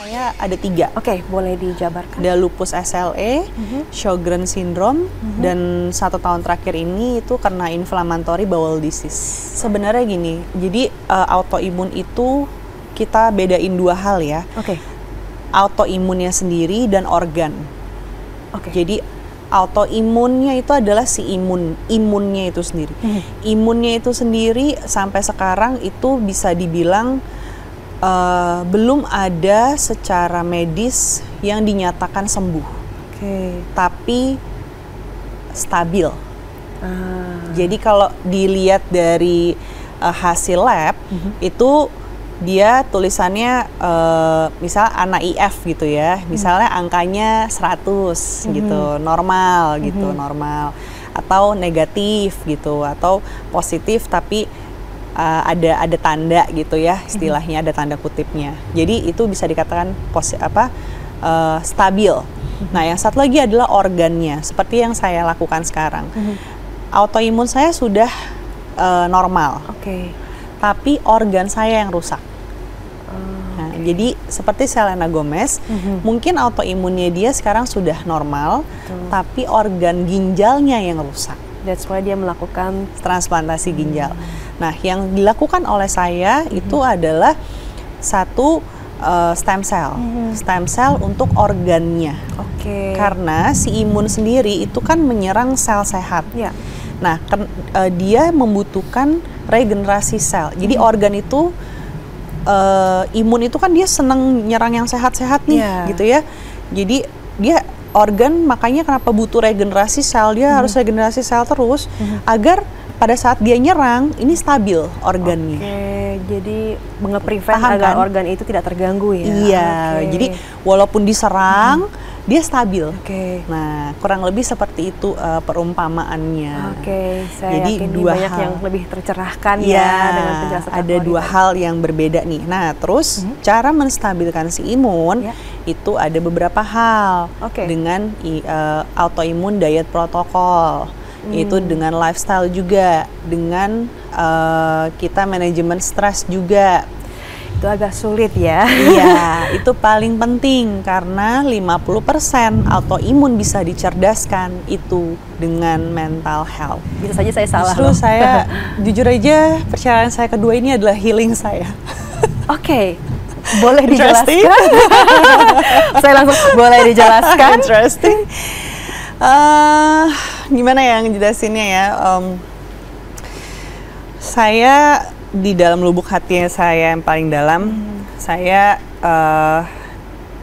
Saya ada 3. Oke, boleh dijabarkan. Ada lupus SLE, Sjogren syndrome, dan 1 tahun terakhir ini itu kena inflammatory bowel disease. Sebenarnya gini, jadi autoimun itu kita bedain 2 hal ya. Oke. Autoimunnya sendiri dan organ. Oke. Jadi autoimunnya itu adalah si imunnya itu sendiri. Imunnya itu sendiri sampai sekarang itu bisa dibilang belum ada secara medis yang dinyatakan sembuh. Oke. Tapi stabil. Jadi kalau dilihat dari hasil lab itu dia tulisannya misal anak IF gitu ya, misalnya angkanya 100 gitu, normal gitu, normal, atau negatif gitu, atau positif tapi ada tanda gitu ya, istilahnya ada tanda kutipnya. Jadi itu bisa dikatakan stabil. Nah, yang satu lagi adalah organnya, seperti yang saya lakukan sekarang. Autoimun saya sudah normal, tapi organ saya yang rusak. Nah, jadi seperti Selena Gomez, mungkin autoimunnya dia sekarang sudah normal, tapi organ ginjalnya yang rusak. That's why dia melakukan transplantasi ginjal. Nah, yang dilakukan oleh saya itu adalah satu stem cell untuk organnya. Karena si imun sendiri itu kan menyerang sel sehat. Nah, dia membutuhkan regenerasi sel. Jadi organ itu imun itu kan dia seneng nyerang yang sehat-sehat nih, gitu ya. Jadi dia organ makanya kenapa butuh regenerasi sel, dia harus regenerasi sel terus agar pada saat dia nyerang ini stabil organnya. Jadi nge-prevent agar organ itu tidak terganggu ya. Iya, jadi walaupun diserang dia stabil. Nah, kurang lebih seperti itu perumpamaannya. Saya jadi yakin 2 banyak hal yang lebih tercerahkan ya dengan penjelasan. Ada 2 hal yang berbeda nih. Nah, terus cara menstabilkan si imun itu ada beberapa hal dengan autoimun diet protokol. Itu dengan lifestyle juga, dengan kita manajemen stres juga. Itu agak sulit ya. Iya, itu paling penting karena 50% autoimun bisa dicerdaskan itu dengan mental health. Bisa saja saya salah. Justru saya jujur aja percayaan saya kedua ini adalah healing saya. Boleh dijelaskan? Saya langsung boleh dijelaskan. Interesting. Gimana ya ngejelasinnya ya? Saya di dalam lubuk hati saya yang paling dalam, saya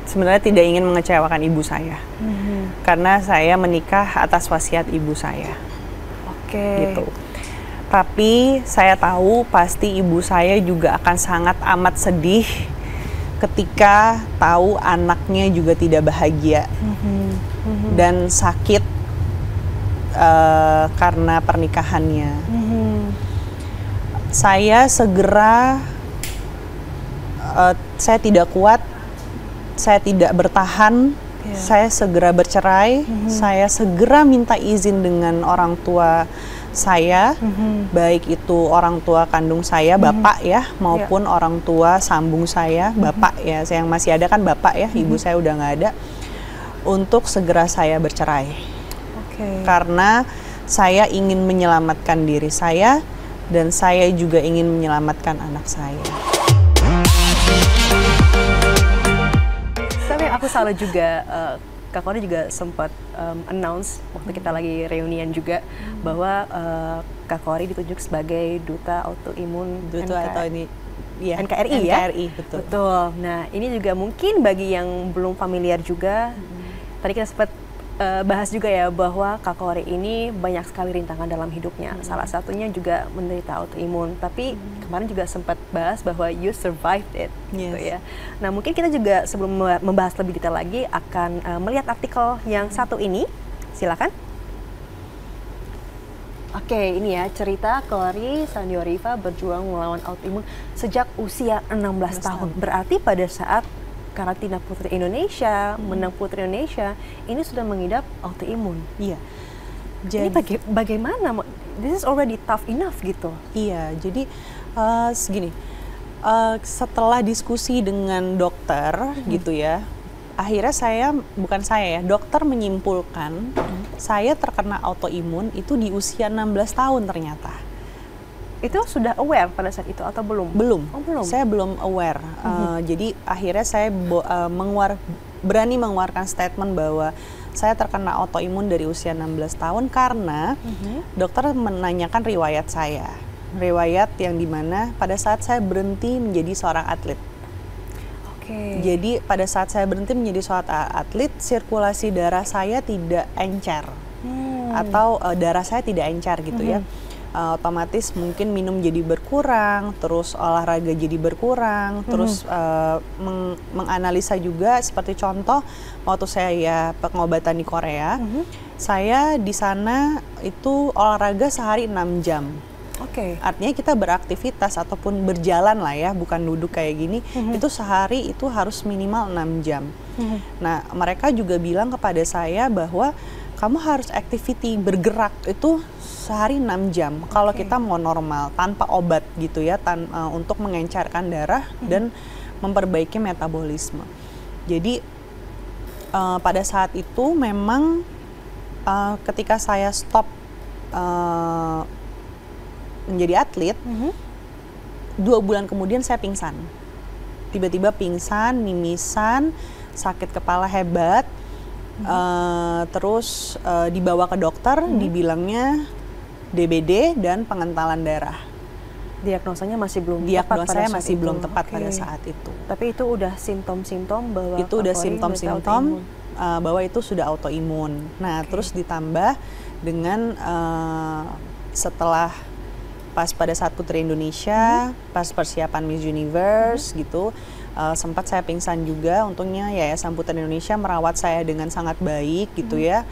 sebenarnya tidak ingin mengecewakan ibu saya, karena saya menikah atas wasiat ibu saya. Gitu. Tapi saya tahu pasti ibu saya juga akan sangat amat sedih ketika tahu anaknya juga tidak bahagia dan sakit karena pernikahannya. Saya segera, saya tidak kuat, saya tidak bertahan, saya segera bercerai, saya segera minta izin dengan orang tua saya, baik itu orang tua kandung saya, bapak ya, maupun orang tua sambung saya, bapak ya, saya yang masih ada kan bapak ya, ibu saya udah nggak ada, untuk segera saya bercerai. Karena saya ingin menyelamatkan diri saya, dan saya juga ingin menyelamatkan anak saya. Tapi aku salah juga, Kak Kori juga sempat announce waktu kita lagi reunian juga bahwa Kak Kori ditunjuk sebagai duta autoimun NKRI ya? NKRI, betul. Nah, ini juga mungkin bagi yang belum familiar juga, tadi kita sempat bahas juga ya bahwa Kak Kori ini banyak sekali rintangan dalam hidupnya. Salah satunya juga menderita autoimun. Tapi kemarin juga sempat bahas bahwa you survived it, gitu ya. Nah, mungkin kita juga sebelum membahas lebih detail lagi akan melihat artikel yang satu ini. Silakan. Ini ya cerita Kori Sandioriva berjuang melawan autoimun sejak usia 16 tahun. Berarti pada saat karantina Putri Indonesia, menang Putri Indonesia, ini sudah mengidap autoimun. Jadi bagaimana? This is already tough enough gitu. Jadi segini, Setelah diskusi dengan dokter gitu ya, akhirnya dokter menyimpulkan saya terkena autoimun itu di usia 16 tahun ternyata. Itu sudah aware pada saat itu atau belum? Belum. Oh, belum. Saya belum aware. Jadi akhirnya saya berani mengeluarkan statement bahwa saya terkena autoimun dari usia 16 tahun karena dokter menanyakan riwayat saya. Riwayat yang dimana pada saat saya berhenti menjadi seorang atlet. Jadi pada saat saya berhenti menjadi seorang atlet, sirkulasi darah saya tidak encer atau darah saya tidak encer gitu ya. Otomatis mungkin minum jadi berkurang, terus olahraga jadi berkurang, terus menganalisa juga seperti contoh waktu saya pengobatan di Korea, saya di sana itu olahraga sehari 6 jam. Artinya kita beraktivitas ataupun berjalan lah ya, bukan duduk kayak gini, itu sehari itu harus minimal 6 jam. Nah, mereka juga bilang kepada saya bahwa kamu harus activity bergerak itu sehari 6 jam kalau kita mau normal tanpa obat gitu ya, untuk mengencerkan darah dan memperbaiki metabolisme. Jadi pada saat itu memang ketika saya stop menjadi atlet, 2 bulan kemudian saya pingsan. Tiba-tiba pingsan, mimisan, sakit kepala hebat, terus dibawa ke dokter, dibilangnya DBD dan pengentalan darah. Diagnosanya masih belum tepat pada saat itu. Tapi itu udah simptom-simptom bahwa itu udah simptom-simptom bahwa itu sudah autoimun. Nah, terus ditambah dengan setelah pas pada saat Putri Indonesia, pas persiapan Miss Universe gitu, sempat saya pingsan juga. Untungnya Yayasan Putri Indonesia merawat saya dengan sangat baik gitu ya.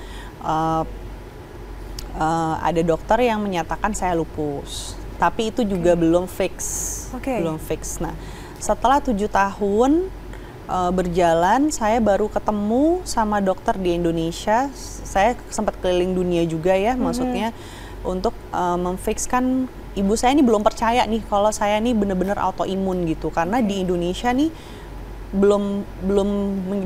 Ada dokter yang menyatakan saya lupus, tapi itu juga belum fix, belum fix. Nah, setelah 7 tahun berjalan, saya baru ketemu sama dokter di Indonesia. Saya sempat keliling dunia juga ya, maksudnya untuk memfikskan. Ibu saya ini belum percaya nih kalau saya ini benar-benar autoimun gitu, karena di Indonesia nih belum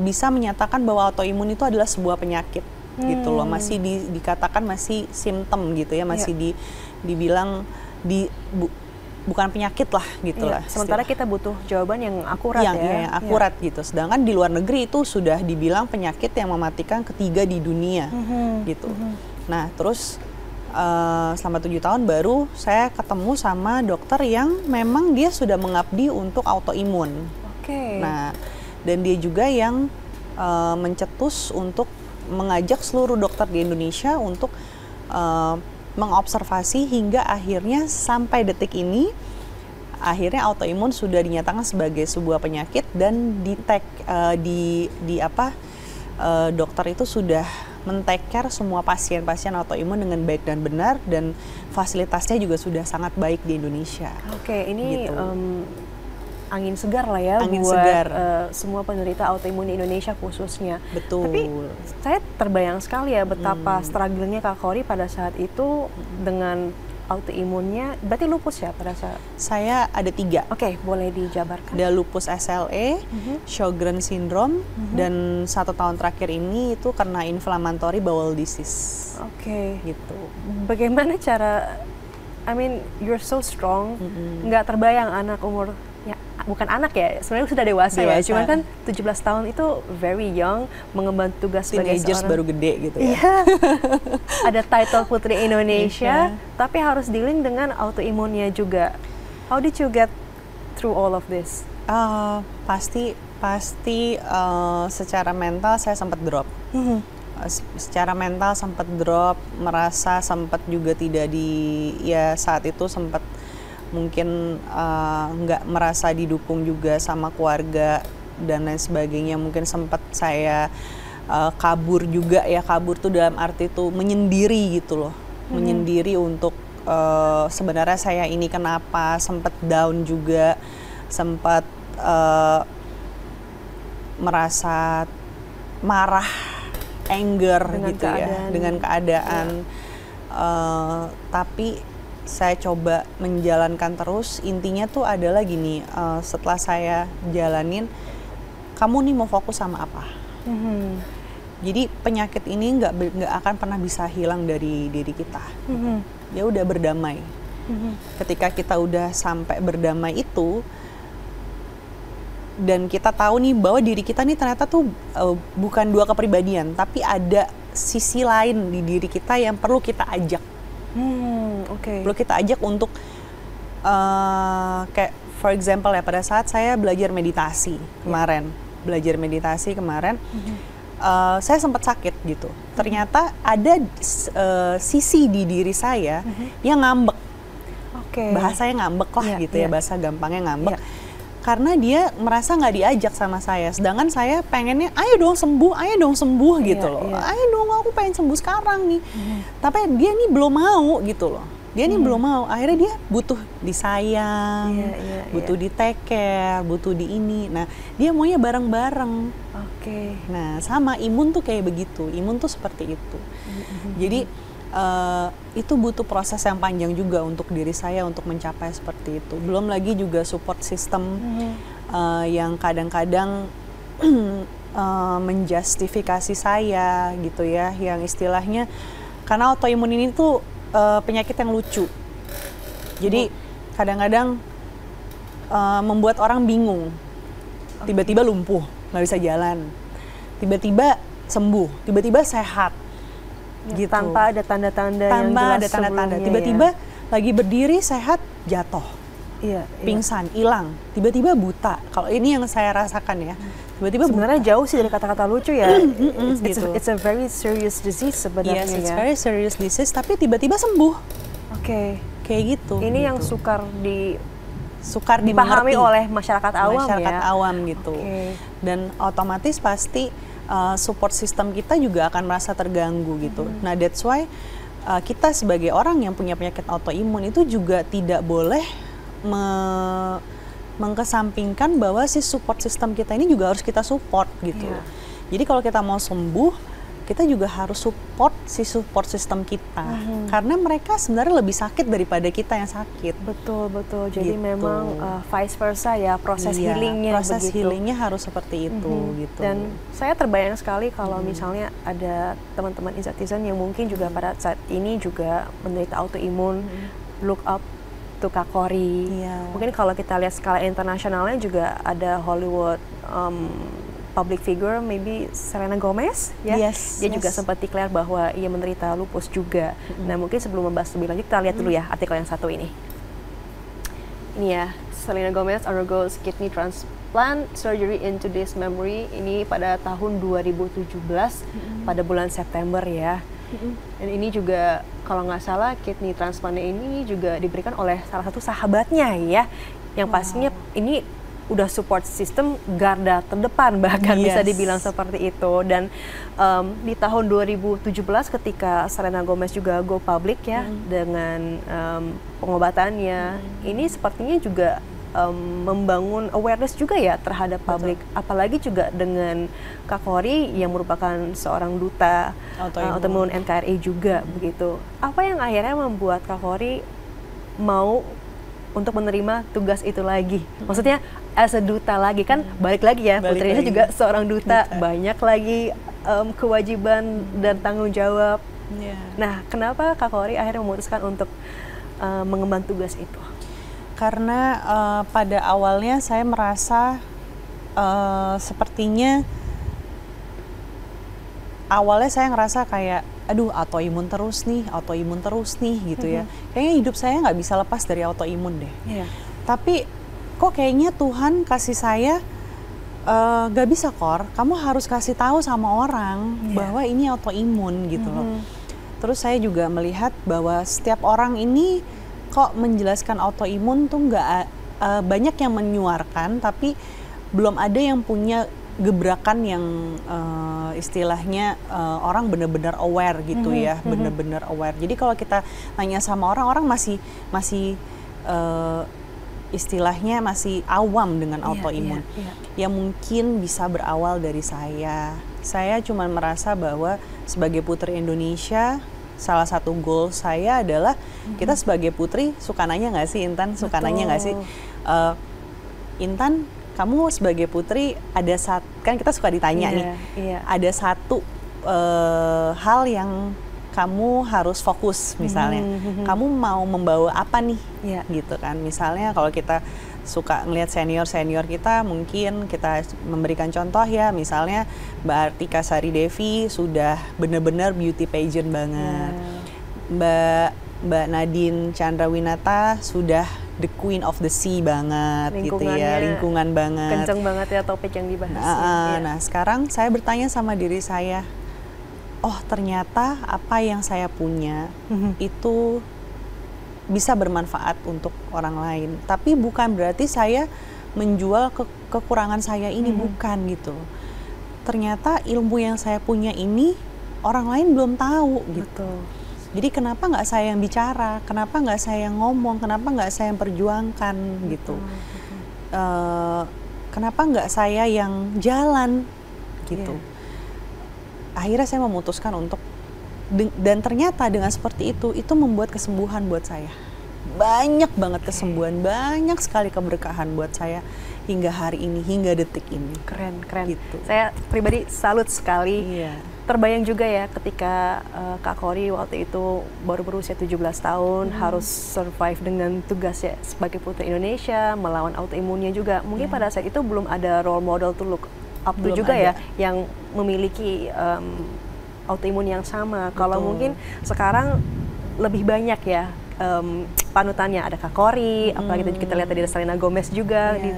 bisa menyatakan bahwa autoimun itu adalah sebuah penyakit gitu loh, masih dikatakan masih simptom gitu ya, masih dibilang bukan penyakit lah gitu lah. Sementara kita butuh jawaban yang akurat yang akurat gitu. Sedangkan di luar negeri itu sudah dibilang penyakit yang mematikan ketiga di dunia gitu. Nah, terus selama 7 tahun baru saya ketemu sama dokter yang memang dia sudah mengabdi untuk autoimun. Nah, dan dia juga yang mencetus untuk mengajak seluruh dokter di Indonesia untuk mengobservasi hingga akhirnya sampai detik ini akhirnya autoimun sudah dinyatakan sebagai sebuah penyakit dan dokter itu sudah men-take care semua pasien-pasien autoimun dengan baik dan benar, dan fasilitasnya juga sudah sangat baik di Indonesia. Ini gitu. Angin segar lah ya semua penderita autoimun di Indonesia khususnya. Betul. Tapi saya terbayang sekali ya betapa struggle-nya Kak Khory pada saat itu dengan autoimunnya. Berarti lupus ya pada saat? Saya ada 3. Boleh dijabarkan? Ada lupus SLE, Sjogren syndrome, dan 1 tahun terakhir ini itu karena inflammatory bowel disease. Gitu. Bagaimana cara, you're so strong, nggak terbayang anak umur, bukan anak ya, sebenarnya sudah dewasa. Ya, cuman kan 17 tahun itu very young, mengemban tugas sebagai teenagers baru gede gitu ya. Ada title Putri Indonesia, tapi harus dealing dengan autoimunnya juga. How did you get through all of this? Pasti secara mental saya sempat drop. Secara mental sempat drop, merasa sempat juga saat itu sempat mungkin nggak merasa didukung juga sama keluarga dan lain sebagainya. Mungkin sempat saya kabur juga ya, kabur tuh dalam arti tuh menyendiri gitu loh, menyendiri untuk sebenarnya saya ini kenapa, sempat down juga, sempat merasa marah, anger dengan gitu keadaan. Dengan keadaan, tapi saya coba menjalankan terus. Intinya tuh adalah gini, setelah saya jalanin, kamu nih mau fokus sama apa? Jadi penyakit ini nggak akan pernah bisa hilang dari diri kita. Ya udah, berdamai. Ketika kita udah sampai berdamai itu, dan kita tahu nih bahwa diri kita nih ternyata tuh bukan dua kepribadian, tapi ada sisi lain di diri kita yang perlu kita ajak. Perlu kita ajak untuk kayak for example ya, pada saat saya belajar meditasi kemarin, saya sempat sakit gitu. Ternyata ada sisi di diri saya yang ngambek. Bahasanya ngambek lah gitu ya, bahasa gampangnya ngambek. Karena dia merasa nggak diajak sama saya, sedangkan saya pengennya ayo dong sembuh gitu loh. Ayo dong, aku pengen sembuh sekarang nih. Tapi dia nih belum mau gitu loh. Belum mau. Akhirnya dia butuh disayang, butuh di take care, butuh di ini. Nah, dia maunya bareng-bareng. Nah, sama imun tuh kayak begitu. Imun tuh seperti itu. Jadi itu butuh proses yang panjang juga untuk diri saya untuk mencapai seperti itu. Belum lagi juga support system yang kadang-kadang menjustifikasi saya gitu ya, yang istilahnya, karena autoimun ini tuh penyakit yang lucu. Jadi kadang-kadang membuat orang bingung. Tiba-tiba lumpuh, nggak bisa jalan. Tiba-tiba sembuh, tiba-tiba sehat. Gitu. Tanpa ada tanda-tanda yang jelas sebelumnya. Tiba-tiba lagi berdiri sehat, jatuh, pingsan, hilang, tiba-tiba buta. Kalau ini yang saya rasakan ya, tiba-tiba sebenarnya buta. Jauh sih dari kata-kata lucu ya. Gitu. It's a very serious disease sebenarnya. Yes, it's very serious disease, tapi tiba-tiba sembuh. Kayak gitu. Ini yang sukar dipahami oleh masyarakat awam gitu. Dan otomatis pasti support system kita juga akan merasa terganggu gitu. Nah, that's why kita sebagai orang yang punya penyakit autoimun itu juga tidak boleh mengkesampingkan bahwa si support system kita ini juga harus kita support gitu. Jadi kalau kita mau sembuh, kita juga harus support si support system kita. Karena mereka sebenarnya lebih sakit daripada kita yang sakit. Betul. Jadi gitu. Memang vice versa ya, proses healingnya. Proses healingnya harus seperti itu gitu. Dan saya terbayang sekali kalau misalnya ada teman-teman Insightizens yang mungkin juga pada saat ini juga menderita autoimun, look up to Kak Kory. Mungkin kalau kita lihat skala internasionalnya juga ada Hollywood public figure, maybe Selena Gomez ya. Dia juga sempat declare bahwa ia menderita lupus juga. Nah, mungkin sebelum membahas lebih lanjut, kita lihat dulu ya artikel yang satu ini. Ini ya, Selena Gomez undergoes kidney transplant surgery into this memory. Ini pada tahun 2017 pada bulan September ya. Dan ini juga kalau nggak salah kidney transplant ini juga diberikan oleh salah satu sahabatnya ya, yang pastinya ini udah support system garda terdepan bahkan bisa dibilang seperti itu. Dan di tahun 2017 ketika Selena Gomez juga go public ya dengan pengobatannya, ini sepertinya juga membangun awareness juga ya terhadap publik. Apalagi juga dengan Kak Kory yang merupakan seorang duta autoimun NKRI juga begitu. Apa yang akhirnya membuat Kak Kory mau untuk menerima tugas itu lagi? Maksudnya as a duta lagi, kan balik lagi ya, putrinya juga seorang duta, banyak lagi kewajiban dan tanggung jawab. Nah, kenapa Kak Kory akhirnya memutuskan untuk mengemban tugas itu? Karena pada awalnya saya merasa sepertinya awalnya saya ngerasa kayak aduh autoimun terus nih gitu ya. Kayaknya hidup saya nggak bisa lepas dari autoimun deh. Tapi kok kayaknya Tuhan kasih saya gak bisa Kor, kamu harus kasih tahu sama orang bahwa ini autoimun gitu loh. Terus saya juga melihat bahwa setiap orang ini kok menjelaskan autoimun tuh nggak banyak yang menyuarakan, tapi belum ada yang punya gebrakan yang istilahnya orang benar-benar aware gitu ya, benar-benar aware. Jadi kalau kita nanya sama orang masih istilahnya masih awam dengan autoimun. Ya mungkin bisa berawal dari saya. Saya cuma merasa bahwa sebagai putri Indonesia, salah satu goal saya adalah kita sebagai putri suka nanya nggak sih Intan, suka nanya nggak sih Intan, kamu sebagai putri kan kita suka ditanya nih, ada satu hal yang kamu harus fokus misalnya, kamu mau membawa apa nih, gitu kan. Misalnya kalau kita suka ngelihat senior kita, mungkin kita memberikan contoh ya, misalnya Mbak Artika Sari Devi sudah benar-benar beauty pageant banget, Mbak Nadine Chandrawinata sudah the queen of the sea banget gitu ya, lingkungan banget, kenceng banget ya topik yang dibahas. Nah sekarang saya bertanya sama diri saya, oh ternyata apa yang saya punya itu bisa bermanfaat untuk orang lain, tapi bukan berarti saya menjual kekurangan saya ini, bukan gitu. Ternyata ilmu yang saya punya ini orang lain belum tahu gitu. Jadi kenapa nggak saya yang bicara, kenapa nggak saya yang ngomong, kenapa nggak saya yang perjuangkan gitu. Kenapa nggak saya yang jalan gitu. Akhirnya saya memutuskan untuk, dan ternyata dengan seperti itu membuat kesembuhan buat saya. Banyak banget kesembuhan, banyak sekali keberkahan buat saya hingga hari ini, hingga detik ini. Keren, keren. Gitu. Saya pribadi salut sekali. Terbayang juga ya ketika Kak Kori waktu itu baru berusia 17 tahun, harus survive dengan tugasnya sebagai putri Indonesia, melawan autoimunnya juga. Mungkin pada saat itu belum ada role model to look up to juga ya, yang memiliki autoimun yang sama. Kalau mungkin sekarang lebih banyak ya panutannya, ada Kak Kori, apalagi kita lihat tadi ada Selena Gomez juga di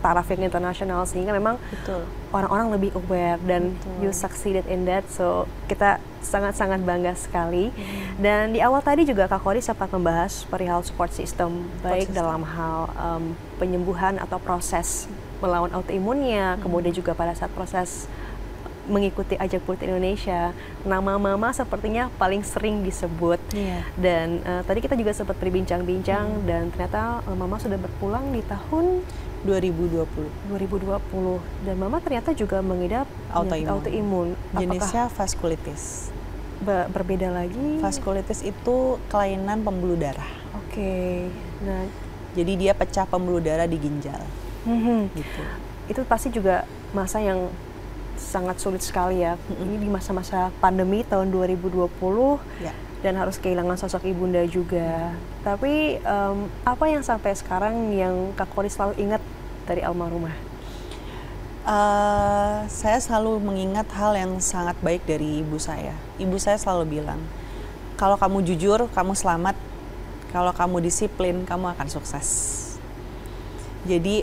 taraf yang internasional, sehingga memang orang-orang lebih aware dan you succeeded in that, so kita sangat-sangat bangga sekali. Dan di awal tadi juga Kak Kori sempat membahas perihal support system, baik dalam hal penyembuhan atau proses melawan autoimunnya, kemudian juga pada saat proses mengikuti ajang Putri Indonesia, nama Mama sepertinya paling sering disebut. Dan tadi kita juga sempat berbincang-bincang, dan ternyata Mama sudah berpulang di tahun 2020. Dan Mama ternyata juga mengidap autoimun. Jenisnya vaskulitis. Berbeda lagi? Vaskulitis itu kelainan pembuluh darah. Nah, jadi dia pecah pembuluh darah di ginjal. Gitu. Itu pasti juga masa yang sangat sulit sekali ya. Ini di masa-masa pandemi tahun 2020. Dan harus kehilangan sosok ibunda juga. Tapi apa yang sampai sekarang yang Kak Kori selalu ingat dari almarhumah? Saya selalu mengingat hal yang sangat baik dari ibu saya. Ibu saya selalu bilang, kalau kamu jujur, kamu selamat. Kalau kamu disiplin, kamu akan sukses. Jadi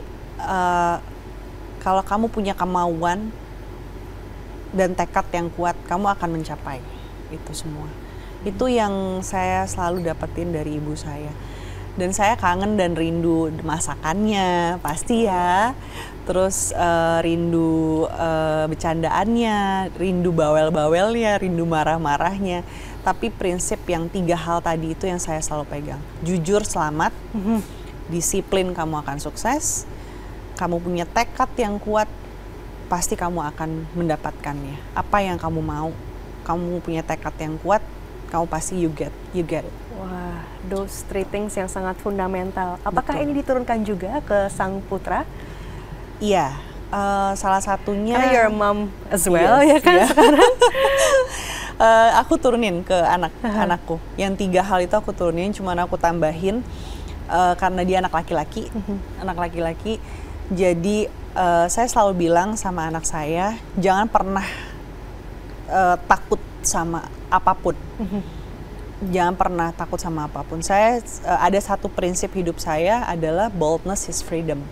kalau kamu punya kemauan dan tekad yang kuat, kamu akan mencapai itu semua. Itu yang saya selalu dapetin dari ibu saya. Dan saya kangen dan rindu masakannya, pasti ya. Terus rindu bercandaannya, rindu bawel-bawelnya, rindu marah-marahnya. Tapi prinsip yang 3 hal tadi itu yang saya selalu pegang. Jujur, selamat. Disiplin, kamu akan sukses. Kamu punya tekad yang kuat, pasti kamu akan mendapatkannya. Apa yang kamu mau, kamu punya tekad yang kuat, kamu pasti you get it. Wah, those 3 things yang sangat fundamental. Apakah ini diturunkan juga ke sang putra? Iya, salah satunya. Karena you're a mom as well, ya kan sekarang? Aku turunin ke anakku. Yang 3 hal itu aku turunin, cuman aku tambahin karena dia anak laki-laki. Anak laki-laki. Jadi saya selalu bilang sama anak saya, jangan pernah takut sama apapun. Jangan pernah takut sama apapun. Saya ada satu prinsip hidup saya adalah boldness is freedom.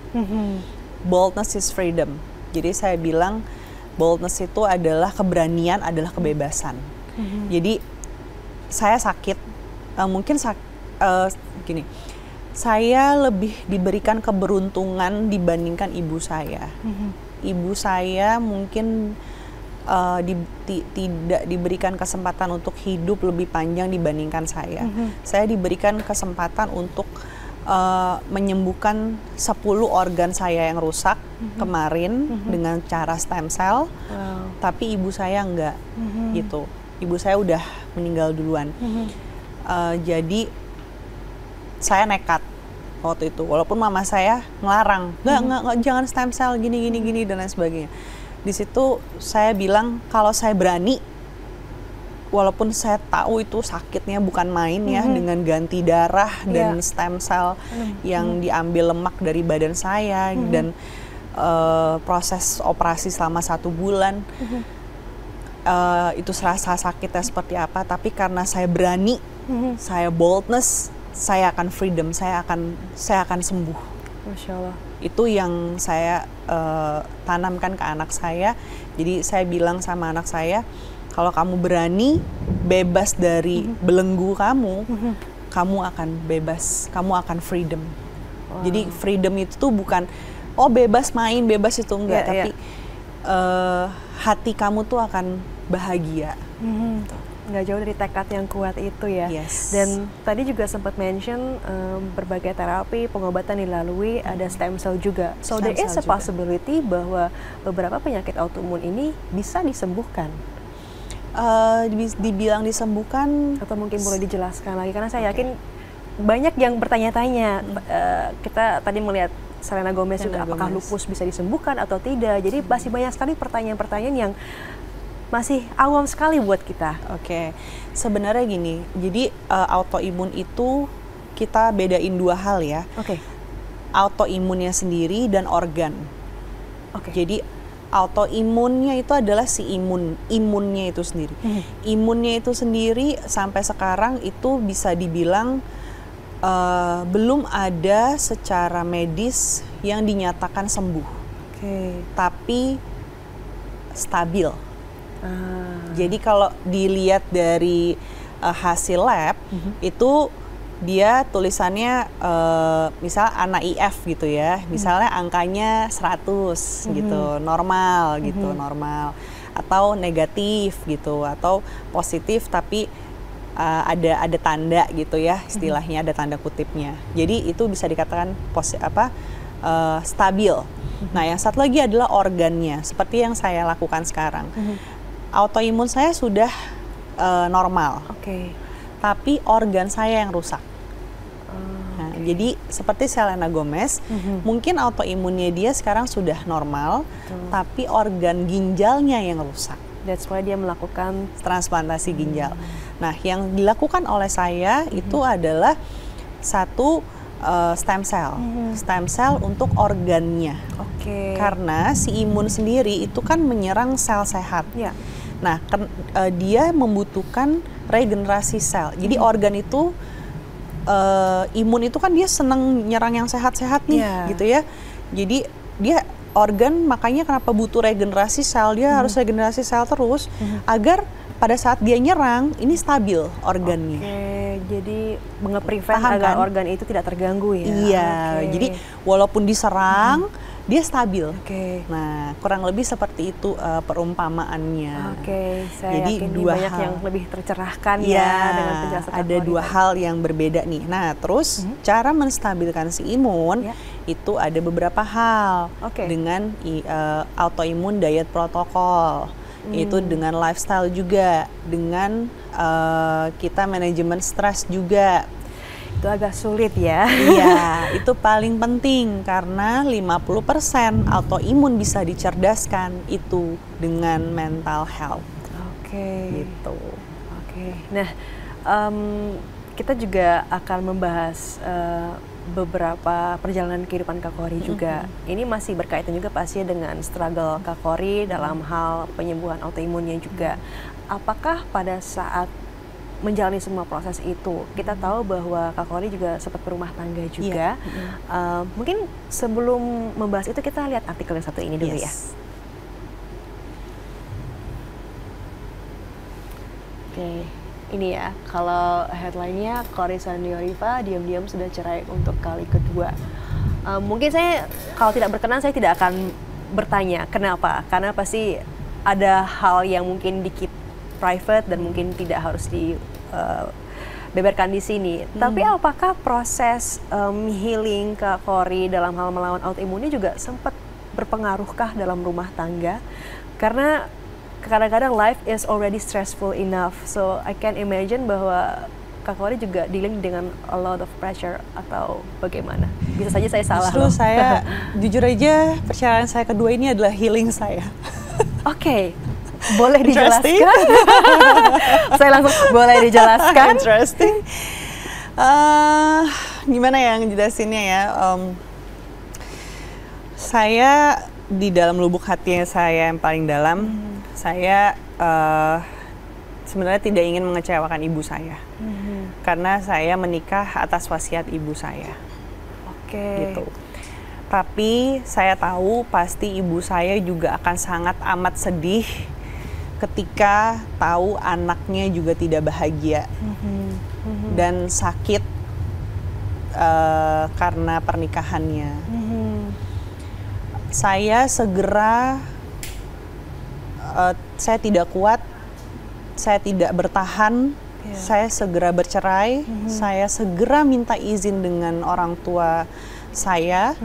Boldness is freedom. Jadi saya bilang boldness itu adalah keberanian, adalah kebebasan. Jadi saya sakit, gini. Saya lebih diberikan keberuntungan dibandingkan ibu saya. Ibu saya mungkin tidak diberikan kesempatan untuk hidup lebih panjang dibandingkan saya. Saya diberikan kesempatan untuk menyembuhkan 10 organ saya yang rusak kemarin dengan cara stem cell, tapi ibu saya enggak gitu. ibu saya udah meninggal duluan. Jadi saya nekat waktu itu, walaupun mama saya ngelarang, nggak, jangan stem cell gini dan lain sebagainya. Di situ saya bilang kalau saya berani, walaupun saya tahu itu sakitnya bukan main ya, dengan ganti darah dan stem cell yang diambil lemak dari badan saya dan proses operasi selama 1 bulan. Itu serasa sakitnya seperti apa, tapi karena saya berani, saya boldness, saya akan freedom, saya akan sembuh. Masya Allah. Itu yang saya tanamkan ke anak saya. Jadi saya bilang sama anak saya, kalau kamu berani bebas dari belenggu kamu, kamu akan bebas, kamu akan freedom. Jadi freedom itu tuh bukan bebas main, bebas itu enggak, tapi hati kamu tuh akan bahagia. Nggak jauh dari tekad yang kuat itu ya. Yes. Dan tadi juga sempat mention berbagai terapi, pengobatan dilalui, ada stem cell juga. So there is a possibility bahwa beberapa penyakit autoimun ini bisa disembuhkan. Dibilang disembuhkan, atau mungkin boleh dijelaskan lagi, karena saya yakin banyak yang bertanya-tanya. Kita tadi melihat Selena Gomez juga, apakah lupus bisa disembuhkan atau tidak. Jadi masih banyak sekali pertanyaan-pertanyaan yang masih awam sekali buat kita. Sebenarnya gini, jadi autoimun itu kita bedain 2 hal ya. Autoimunnya sendiri dan organ. Jadi autoimunnya itu adalah si imunnya itu sendiri. Imunnya itu sendiri sampai sekarang itu bisa dibilang belum ada secara medis yang dinyatakan sembuh. Tapi stabil. Jadi kalau dilihat dari hasil lab, itu dia tulisannya misal anak IF gitu ya, misalnya angkanya 100 gitu, normal gitu, normal, atau negatif gitu, atau positif tapi ada tanda gitu ya, istilahnya ada tanda kutipnya. Jadi itu bisa dikatakan stabil. Nah, yang satu lagi adalah organnya, seperti yang saya lakukan sekarang. Autoimun saya sudah normal, tapi organ saya yang rusak. Nah, jadi seperti Selena Gomez, mungkin autoimunnya dia sekarang sudah normal, tapi organ ginjalnya yang rusak. That's why dia melakukan transplantasi ginjal. Nah, yang dilakukan oleh saya itu adalah satu stem cell, stem cell untuk organnya. Karena si imun sendiri itu kan menyerang sel sehat. Nah, dia membutuhkan regenerasi sel. Jadi organ itu, imun itu kan dia seneng nyerang yang sehat-sehat nih, gitu ya. Jadi dia organ, makanya kenapa butuh regenerasi sel, dia harus regenerasi sel terus agar pada saat dia nyerang ini stabil organnya. Jadi nge-prevent agar organ itu tidak terganggu ya. Iya, jadi walaupun diserang dia stabil. Nah, kurang lebih seperti itu perumpamaannya. Saya jadi yakin dua banyak hal yang lebih tercerahkan ya dengan penjelasan. Ada 2 hal yang berbeda nih. Nah, terus cara menstabilkan si imun itu ada beberapa hal dengan autoimun diet protokol. Itu dengan lifestyle juga, dengan kita manajemen stres juga. Itu agak sulit ya. Iya, itu paling penting karena 50% autoimun bisa dicerdaskan itu dengan mental health. Gitu. Nah, kita juga akan membahas beberapa perjalanan kehidupan Kak Kory juga. Ini masih berkaitan juga pasti dengan struggle Kak Kory dalam hal penyembuhan autoimunnya juga. Apakah pada saat menjalani semua proses itu, kita tahu bahwa Kak Kory juga sempat berumah tangga juga. Mungkin sebelum membahas itu kita lihat artikel yang satu ini dulu ya. Ini ya, kalau headline-nya Kory Sandioriva diam-diam sudah cerai untuk kali kedua. Mungkin saya kalau tidak berkenan saya tidak akan bertanya kenapa, karena pasti ada hal yang mungkin di-keep private dan mungkin tidak harus dibeberkan di sini. Tapi apakah proses healing Kak Kory dalam hal melawan autoimunnya juga sempat berpengaruhkah dalam rumah tangga? Karena kadang-kadang life is already stressful enough, so I can imagine bahwa Kak Kori juga dealing dengan a lot of pressure atau bagaimana? Bisa saja saya salah. Justru saya jujur aja perceraian saya kedua ini adalah healing saya. Oke, boleh dijelaskan? Saya langsung boleh dijelaskan. Interesting. Gimana ya ngejelasinnya ya? Saya di dalam lubuk hati saya yang paling dalam, saya sebenarnya tidak ingin mengecewakan ibu saya. Karena saya menikah atas wasiat ibu saya. Oke. Gitu. Tapi saya tahu pasti ibu saya juga akan sangat amat sedih ketika tahu anaknya juga tidak bahagia dan sakit karena pernikahannya. Saya segera, saya tidak kuat, saya tidak bertahan. Saya segera bercerai, saya segera minta izin dengan orang tua saya,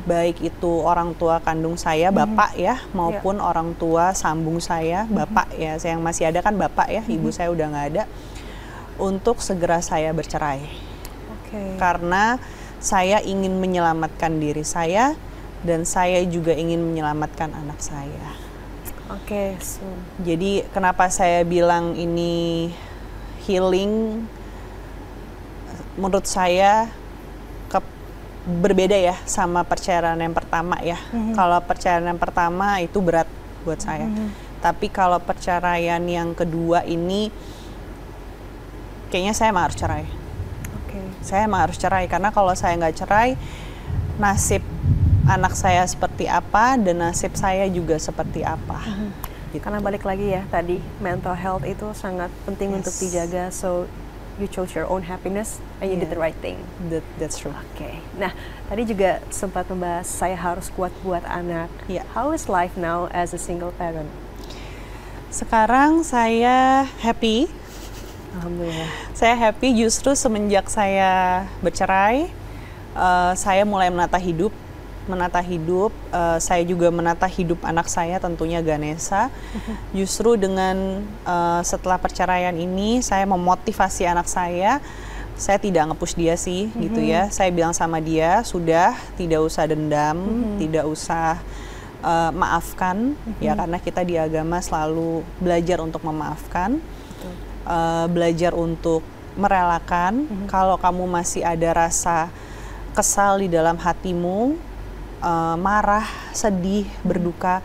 baik itu orang tua kandung saya, bapak ya, maupun orang tua sambung saya, bapak ya, saya yang masih ada kan bapak ya, ibu saya udah nggak ada, untuk segera saya bercerai. Karena saya ingin menyelamatkan diri saya, dan saya juga ingin menyelamatkan anak saya. Jadi kenapa saya bilang ini healing, menurut saya berbeda ya sama perceraian yang pertama ya. Kalau perceraian yang pertama itu berat buat saya. Tapi kalau perceraian yang kedua ini, kayaknya saya emang harus cerai. Saya emang harus cerai karena kalau saya nggak cerai, nasib anak saya seperti apa dan nasib saya juga seperti apa. Gitu. Karena balik lagi ya tadi, mental health itu sangat penting untuk dijaga. So you chose your own happiness and you did the right thing. That's true. Nah, tadi juga sempat membahas saya harus kuat buat anak. How is life now as a single parent? Sekarang saya happy. Alhamdulillah. Saya happy justru semenjak saya bercerai, saya mulai menata hidup. Saya juga menata hidup anak saya, tentunya Ganesha. Justru dengan setelah perceraian ini, saya memotivasi anak saya tidak nge-push dia sih, gitu ya. Saya bilang sama dia, sudah, tidak usah dendam, tidak usah maafkan, ya karena kita di agama selalu belajar untuk memaafkan, belajar untuk merelakan. Kalau kamu masih ada rasa kesal di dalam hatimu, marah, sedih, berduka,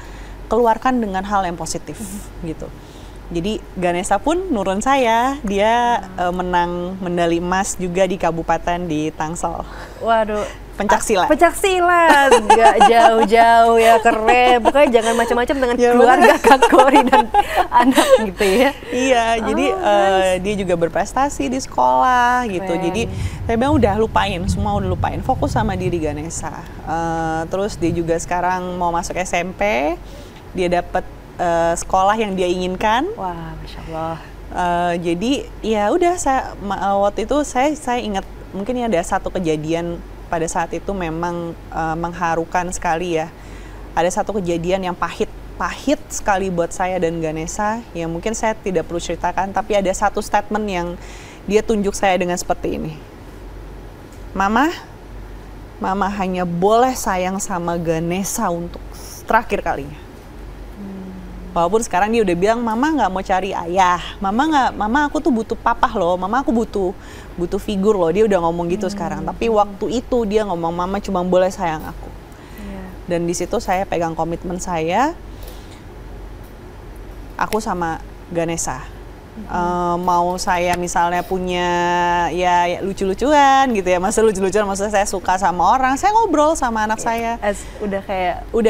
keluarkan dengan hal yang positif gitu. Jadi Ganesha pun nurun saya, dia menang medali emas juga di kabupaten di Tangsel. Waduh, pencaksilat. Pencaksilat, nggak jauh-jauh ya, keren. Pokoknya jangan macam-macam dengan keluarga Kak Kori dan anak gitu ya. Iya, jadi dia juga berprestasi di sekolah gitu. Jadi saya bilang udah lupain, semua udah lupain, fokus sama diri Ganesha. Terus dia juga sekarang mau masuk SMP, dia dapat sekolah yang dia inginkan. Wah, Masya Allah. Jadi ya udah, saya waktu itu saya ingat mungkin ada satu kejadian pada saat itu memang mengharukan sekali ya. Ada satu kejadian yang pahit sekali buat saya dan Ganesha, yang mungkin saya tidak perlu ceritakan, tapi ada satu statement yang dia tunjuk saya dengan seperti ini. Mama hanya boleh sayang sama Ganesha untuk terakhir kalinya. Walaupun sekarang dia udah bilang, mama nggak mau cari ayah, mama aku tuh butuh papa loh, mama aku butuh figur loh, dia udah ngomong gitu sekarang. Tapi waktu itu dia ngomong, mama cuma boleh sayang aku. Dan di situ saya pegang komitmen saya, aku sama Ganesha. Mau saya misalnya punya ya lucu-lucuan gitu ya, masa lucu-lucuan, maksudnya saya suka sama orang, saya ngobrol sama anak saya, udah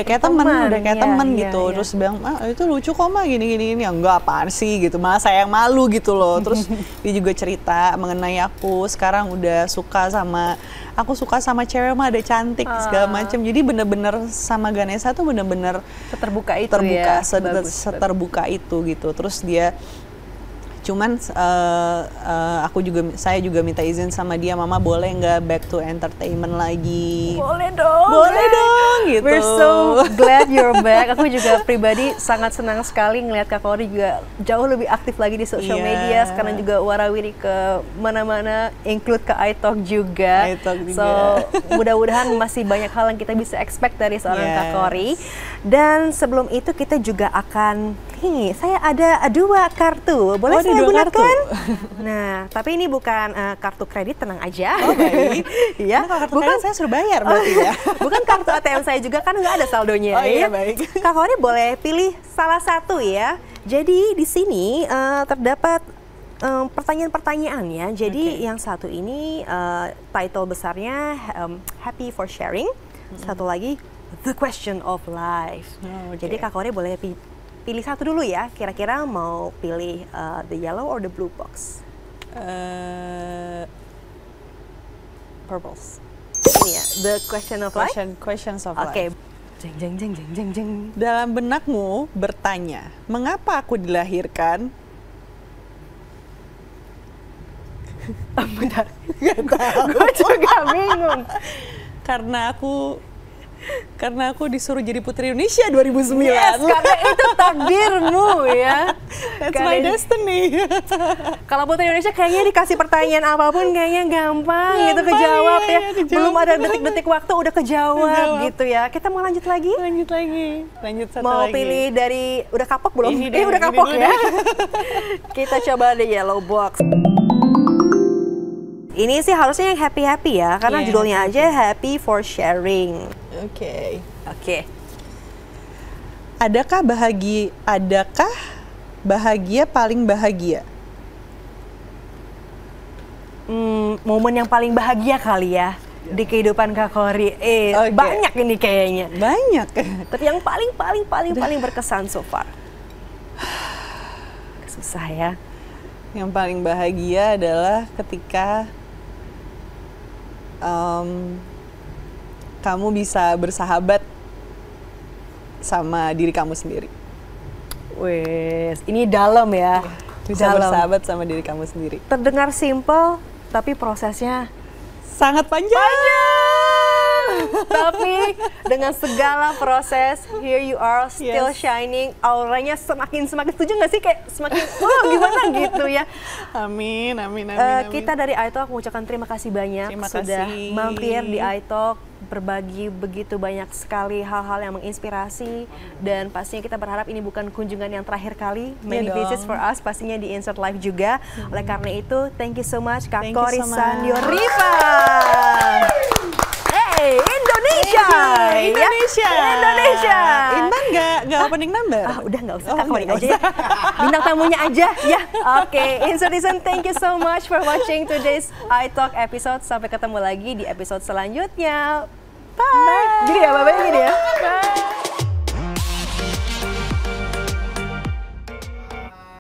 kayak teman gitu. Terus bilang, itu lucu kok mah gini enggak, apaan sih gitu, malah saya yang malu gitu loh. Terus dia juga cerita mengenai aku sekarang udah suka sama cewek mah ada cantik segala macam. Jadi bener-bener sama Ganesha tuh bener-bener seterbuka itu ya. Seterbuka itu gitu. Terus dia Cuman saya juga minta izin sama dia, Mama boleh nggak back to entertainment lagi? Boleh dong. Boleh dong gitu. We're so glad you're back. Aku juga pribadi sangat senang sekali ngelihat Kak Kori juga jauh lebih aktif lagi di social media. Sekarang juga warawiri ke mana-mana, include ke iTalk juga. So mudah-mudahan masih banyak hal yang kita bisa expect dari seorang Kak Kori. Dan sebelum itu kita juga akan, saya ada 2 kartu. Boleh saya gunakan? Nah, tapi ini bukan kartu kredit, tenang aja. Oh baik. Ya, kalau kartu kredit saya suruh bayar berarti ya. Bukan kartu ATM saya juga, kan nggak ada saldonya. Oh iya, baik. Kak Kori boleh pilih salah satu ya. Jadi di sini terdapat pertanyaan-pertanyaan ya. Jadi yang satu ini title besarnya Happy for Sharing. Satu lagi The Question of Life. Jadi Kak Kori boleh pilih satu dulu ya. Kira-kira mau pilih the yellow or the blue box? Purples. Ini ya, The Question of Life. Questions of Life. Oke. Jeng jeng jeng jeng jeng jeng. Dalam benakmu bertanya, mengapa aku dilahirkan? Bentar. Gak tahu. Gue juga bingung. Karena aku disuruh jadi Putri Indonesia 2009. Yes, karena itu takdirmu ya. That's my destiny. Kalau Putri Indonesia kayaknya dikasih pertanyaan apapun kayaknya gampang gitu kejawab ya. Belum ada detik-detik waktu udah kejawab gitu ya. Kita mau lanjut lagi? Lanjut satu mau lagi. Pilih dari, udah kapok belum? Ini udah kapok ya. Kita coba the yellow box. Ini sih harusnya yang happy-happy ya, karena judulnya aja Happy for Sharing. Oke. Adakah bahagia paling bahagia? Momen yang paling bahagia kali ya di kehidupan Kak Kori. Banyak ini kayaknya. Banyak. Tapi yang paling berkesan so far. Susah ya. Yang paling bahagia adalah ketika kamu bisa bersahabat sama diri kamu sendiri. Wes, ini dalam ya. Bisa bersahabat sama diri kamu sendiri. Terdengar simple, tapi prosesnya sangat panjang. Tapi dengan segala proses, here you are still shining. Auranya semakin setuju nggak sih, kayak semakin gimana gitu ya. Amin. Kita dari iTalk mengucapkan terima kasih banyak sudah mampir di iTalk, berbagi begitu banyak sekali hal-hal yang menginspirasi, dan pastinya kita berharap ini bukan kunjungan yang terakhir kali. Many visits for us pastinya di Insert Life juga. Oleh karena itu, thank you so much Kak Kori Sandioriva. Indonesia. Intan nggak opening number. Udah nggak usah, Kak Kori aja ya. Bintang tamunya aja ya. Oke, Insert, thank you so much for watching today's iTalk episode. Sampai ketemu lagi di episode selanjutnya. Bye. Jadi ya, bye-bye gini ya. Bye.